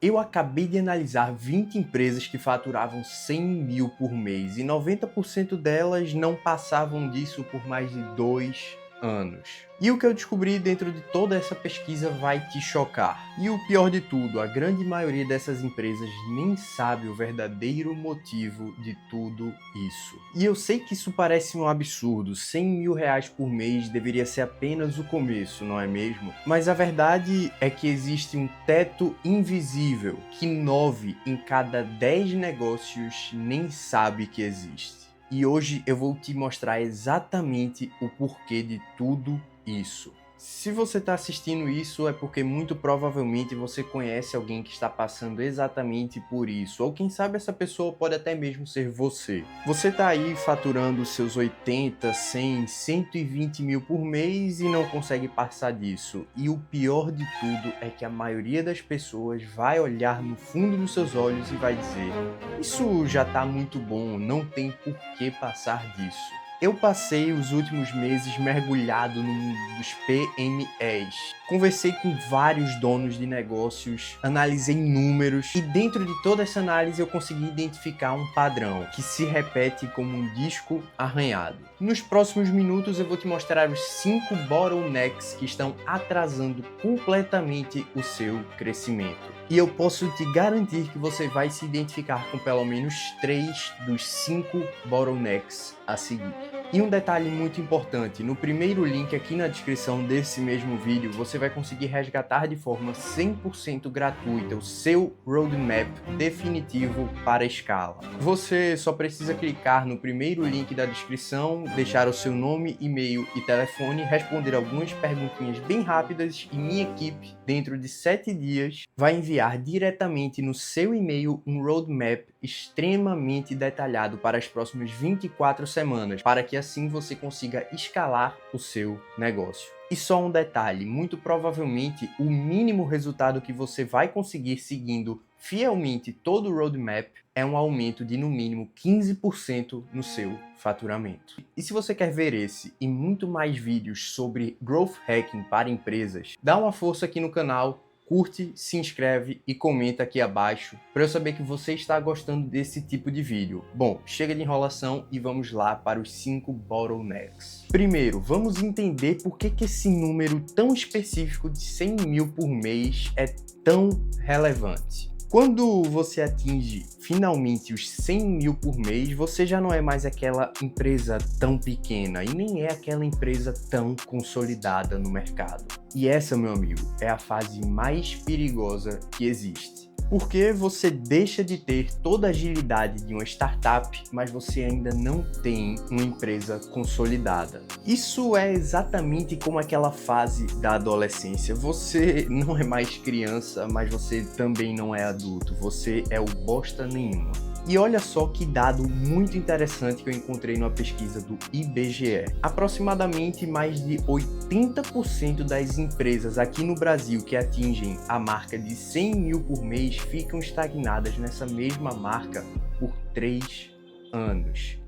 Eu acabei de analisar 20 empresas que faturavam 100 mil por mês e 90% delas não passavam disso por mais de 2 anos. E o que eu descobri dentro de toda essa pesquisa vai te chocar. E o pior de tudo, a grande maioria dessas empresas nem sabe o verdadeiro motivo de tudo isso. E eu sei que isso parece um absurdo, 100 mil reais por mês deveria ser apenas o começo, não é mesmo? Mas a verdade é que existe um teto invisível que 9 em cada 10 negócios nem sabe que existe. E hoje eu vou te mostrar exatamente o porquê de tudo isso. Se você está assistindo isso é porque muito provavelmente você conhece alguém que está passando exatamente por isso, ou quem sabe essa pessoa pode até mesmo ser você. Você está aí faturando seus 80, 100, 120 mil por mês e não consegue passar disso. E o pior de tudo é que a maioria das pessoas vai olhar no fundo dos seus olhos e vai dizer: isso já está muito bom, não tem por que passar disso. Eu passei os últimos meses mergulhado no mundo dos PMEs. Conversei com vários donos de negócios, analisei números e dentro de toda essa análise eu consegui identificar um padrão que se repete como um disco arranhado. Nos próximos minutos eu vou te mostrar os 5 bottlenecks que estão atrasando completamente o seu crescimento. E eu posso te garantir que você vai se identificar com pelo menos 3 dos 5 bottlenecks a seguir. E um detalhe muito importante, no primeiro link aqui na descrição desse mesmo vídeo, você vai conseguir resgatar de forma 100% gratuita o seu roadmap definitivo para a escala. Você só precisa clicar no primeiro link da descrição, deixar o seu nome, e-mail e telefone, responder algumas perguntinhas bem rápidas e minha equipe, dentro de 7 dias, vai enviar diretamente no seu e-mail um roadmap extremamente detalhado para as próximas 24 semanas, para que assim você consiga escalar o seu negócio. E só um detalhe, muito provavelmente o mínimo resultado que você vai conseguir seguindo fielmente todo o roadmap é um aumento de no mínimo 15% no seu faturamento. E se você quer ver esse e muito mais vídeos sobre Growth Hacking para empresas, dá uma força aqui no canal, curte, se inscreve e comenta aqui abaixo para eu saber que você está gostando desse tipo de vídeo. Bom, chega de enrolação e vamos lá para os 5 bottlenecks. Primeiro, vamos entender por que esse número tão específico de 100 mil por mês é tão relevante. Quando você atinge finalmente os 100 mil por mês, você já não é mais aquela empresa tão pequena e nem é aquela empresa tão consolidada no mercado. E essa, meu amigo, é a fase mais perigosa que existe. Porque você deixa de ter toda a agilidade de uma startup, mas você ainda não tem uma empresa consolidada. Isso é exatamente como aquela fase da adolescência. Você não é mais criança, mas você também não é adulto. Você é o bosta nenhuma. E olha só que dado muito interessante que eu encontrei numa pesquisa do IBGE. Aproximadamente mais de 80% das empresas aqui no Brasil que atingem a marca de 100 mil por mês ficam estagnadas nessa mesma marca por 3 anos.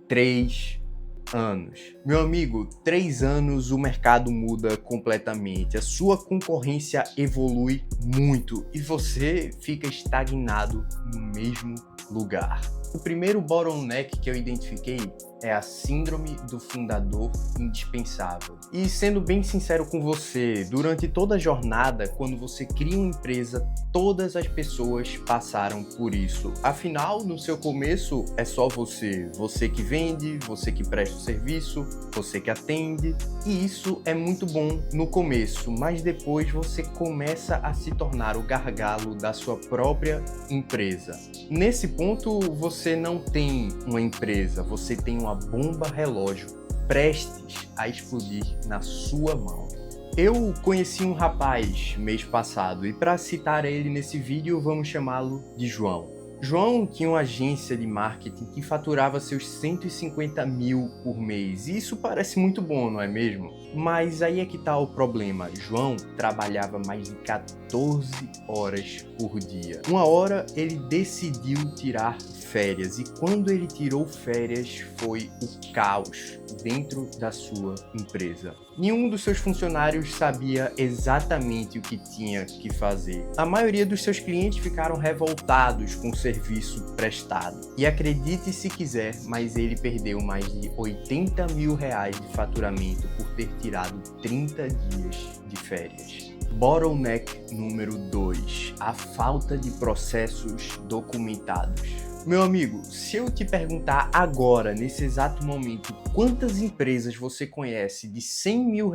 3 anos. Meu amigo, 3 anos o mercado muda completamente, a sua concorrência evolui muito e você fica estagnado no mesmo lugar. O primeiro bottleneck que eu identifiquei é a síndrome do fundador indispensável. E sendo bem sincero com você, durante toda a jornada, quando você cria uma empresa, todas as pessoas passaram por isso. Afinal, no seu começo é só você. Você que vende, você que presta o serviço, você que atende. E isso é muito bom no começo, mas depois você começa a se tornar o gargalo da sua própria empresa. Nesse ponto, você não tem uma empresa, você tem uma bomba relógio prestes a explodir na sua mão. Eu conheci um rapaz mês passado e para citar ele nesse vídeo vamos chamá-lo de João. João tinha uma agência de marketing que faturava seus 150 mil por mês e isso parece muito bom, não é mesmo? Mas aí é que tá o problema, João trabalhava mais de 14 horas por dia. Uma hora ele decidiu tirar férias, e quando ele tirou férias foi o caos dentro da sua empresa. Nenhum dos seus funcionários sabia exatamente o que tinha que fazer. A maioria dos seus clientes ficaram revoltados com o serviço prestado. E acredite se quiser, mas ele perdeu mais de R$80 mil de faturamento por ter tirado 30 dias de férias. Bottleneck número 2, a falta de processos documentados. Meu amigo, se eu te perguntar agora, nesse exato momento, quantas empresas você conhece de R$100 mil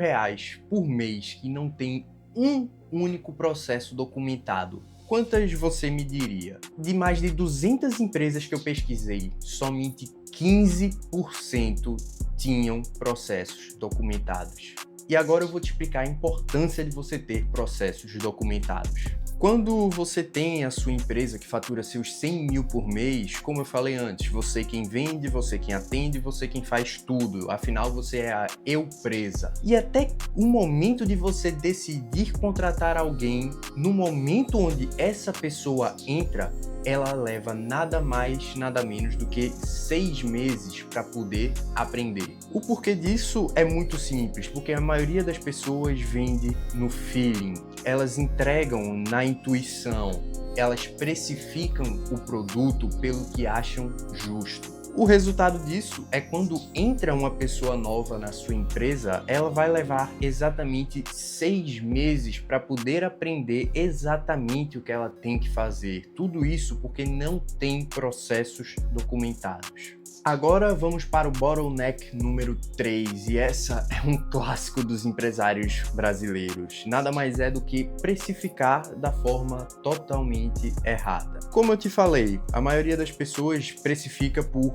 por mês que não tem um único processo documentado, quantas você me diria? De mais de 200 empresas que eu pesquisei, somente 15% tinham processos documentados. E agora eu vou te explicar a importância de você ter processos documentados. Quando você tem a sua empresa que fatura seus 100 mil por mês, como eu falei antes, você quem vende, você quem atende, você quem faz tudo. Afinal, você é a empresa. E até o momento de você decidir contratar alguém, no momento onde essa pessoa entra, ela leva nada mais, nada menos do que 6 meses para poder aprender. O porquê disso é muito simples, porque a maioria das pessoas vende no feeling, elas entregam na intuição, elas precificam o produto pelo que acham justo. O resultado disso é quando entra uma pessoa nova na sua empresa, ela vai levar exatamente 6 meses para poder aprender exatamente o que ela tem que fazer. Tudo isso porque não tem processos documentados. Agora vamos para o bottleneck número 3, e essa é um clássico dos empresários brasileiros. Nada mais é do que precificar da forma totalmente errada. Como eu te falei, a maioria das pessoas precifica por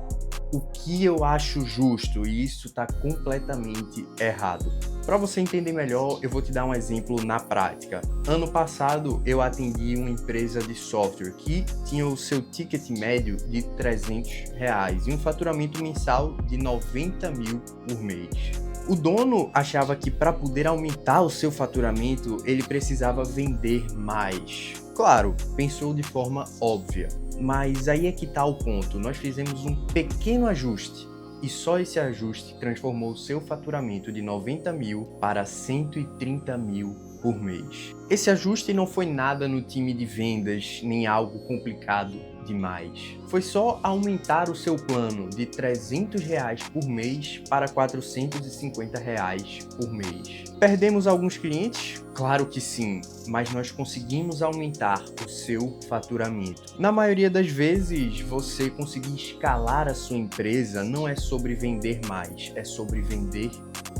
o que eu acho justo, e isso está completamente errado. Para você entender melhor, eu vou te dar um exemplo na prática. Ano passado, eu atendi uma empresa de software que tinha o seu ticket médio de R$300 e um faturamento mensal de 90 mil por mês. O dono achava que para poder aumentar o seu faturamento, ele precisava vender mais. Claro, pensou de forma óbvia, mas aí é que está o ponto. Nós fizemos um pequeno ajuste e só esse ajuste transformou o seu faturamento de 90 mil para 130 mil por mês. Esse ajuste não foi nada no time de vendas, nem algo complicado demais. Foi só aumentar o seu plano de R$300 por mês para R$450 por mês. Perdemos alguns clientes? Claro que sim, mas nós conseguimos aumentar o seu faturamento. Na maioria das vezes, você conseguir escalar a sua empresa não é sobre vender mais, é sobre vender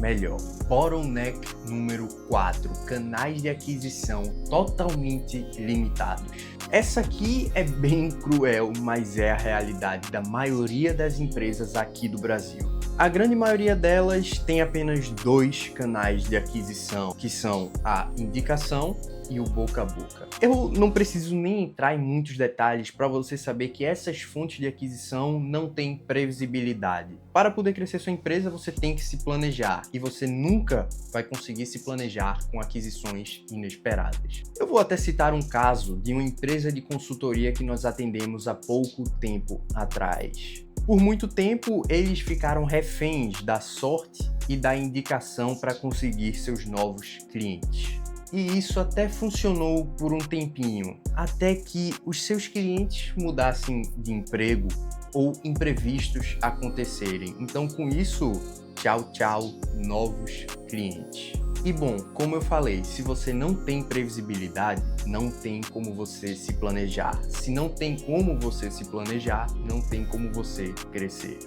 melhor. Bottleneck número 4, canais de aquisição totalmente limitados. Essa aqui é bem cruel, mas é a realidade da maioria das empresas aqui do Brasil. A grande maioria delas tem apenas 2 canais de aquisição, que são a indicação e o boca a boca. Eu não preciso nem entrar em muitos detalhes para você saber que essas fontes de aquisição não têm previsibilidade. Para poder crescer sua empresa, você tem que se planejar, e você nunca vai conseguir se planejar com aquisições inesperadas. Eu vou até citar um caso de uma empresa de consultoria que nós atendemos há pouco tempo atrás. Por muito tempo, eles ficaram reféns da sorte e da indicação para conseguir seus novos clientes. E isso até funcionou por um tempinho, até que os seus clientes mudassem de emprego ou imprevistos acontecerem. Então, com isso, tchau, tchau, novos clientes. E bom, como eu falei, se você não tem previsibilidade, não tem como você se planejar. Se não tem como você se planejar, não tem como você crescer.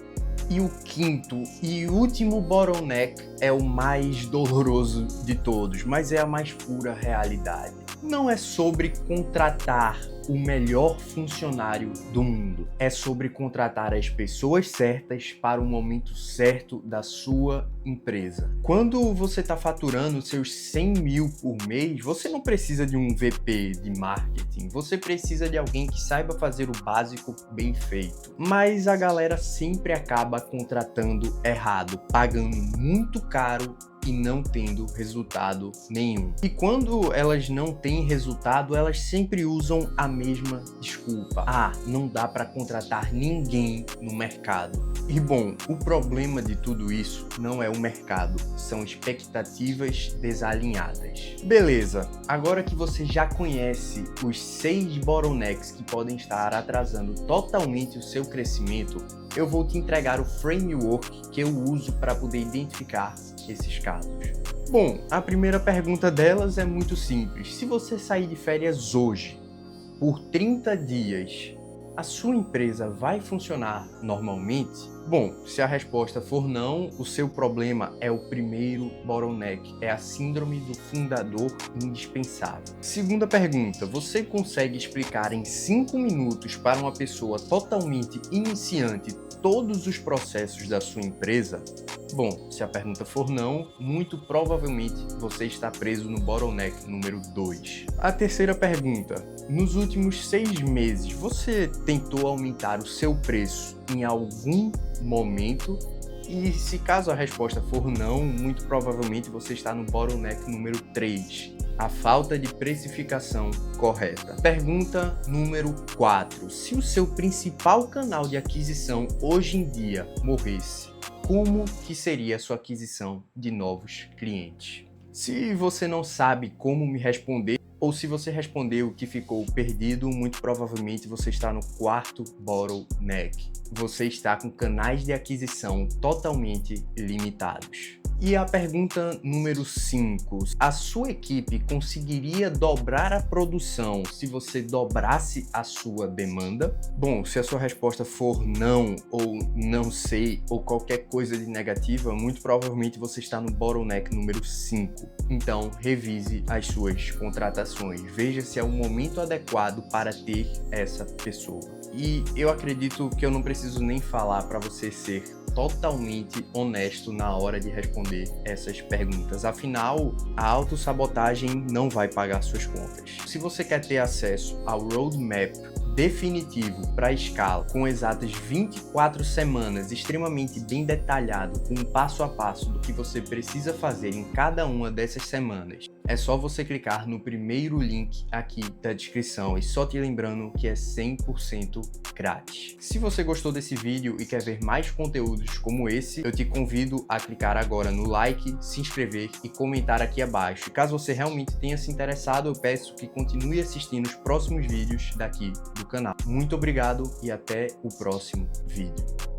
E o quinto e último bottleneck é o mais doloroso de todos, mas é a mais pura realidade. Não é sobre contratar o melhor funcionário do mundo. É sobre contratar as pessoas certas para o momento certo da sua empresa. Quando você está faturando seus 100 mil por mês, você não precisa de um VP de marketing. Você precisa de alguém que saiba fazer o básico bem feito. Mas a galera sempre acaba contratando errado, pagando muito caro e não tendo resultado nenhum. E quando elas não têm resultado, elas sempre usam a mesma desculpa. Ah, não dá para contratar ninguém no mercado. E bom, o problema de tudo isso não é o mercado, são expectativas desalinhadas. Beleza, agora que você já conhece os 6 bottlenecks que podem estar atrasando totalmente o seu crescimento, eu vou te entregar o framework que eu uso para poder identificar esses casos. Bom, a primeira pergunta delas é muito simples. Se você sair de férias hoje, por 30 dias, a sua empresa vai funcionar normalmente? Bom, se a resposta for não, o seu problema é o primeiro bottleneck, é a síndrome do fundador indispensável. Segunda pergunta, você consegue explicar em 5 minutos para uma pessoa totalmente iniciante todos os processos da sua empresa? Bom, se a pergunta for não, muito provavelmente você está preso no bottleneck número 2. A terceira pergunta, nos últimos 6 meses, você tentou aumentar o seu preço em algum momento? E se caso a resposta for não, muito provavelmente você está no bottleneck número 3. A falta de precificação correta. Pergunta número 4. Se o seu principal canal de aquisição hoje em dia morresse, como que seria a sua aquisição de novos clientes? Se você não sabe como me responder, ou se você respondeu que ficou perdido, muito provavelmente você está no 4º bottleneck. Você está com canais de aquisição totalmente limitados. E a pergunta número 5. A sua equipe conseguiria dobrar a produção se você dobrasse a sua demanda? Bom, se a sua resposta for não, ou não sei, ou qualquer coisa de negativa, muito provavelmente você está no bottleneck número 5. Então, revise as suas contratações. Veja se é o momento adequado para ter essa pessoa. E eu acredito que eu não preciso nem falar para você ser totalmente honesto na hora de responder essas perguntas. Afinal, a autossabotagem não vai pagar suas contas. Se você quer ter acesso ao roadmap definitivo para a escala, com exatas 24 semanas, extremamente bem detalhado, com um passo a passo do que você precisa fazer em cada uma dessas semanas, é só você clicar no primeiro link aqui da descrição, e só te lembrando que é 100% grátis. Se você gostou desse vídeo e quer ver mais conteúdos como esse, eu te convido a clicar agora no like, se inscrever e comentar aqui abaixo. E caso você realmente tenha se interessado, eu peço que continue assistindo os próximos vídeos daqui do canal. Muito obrigado e até o próximo vídeo.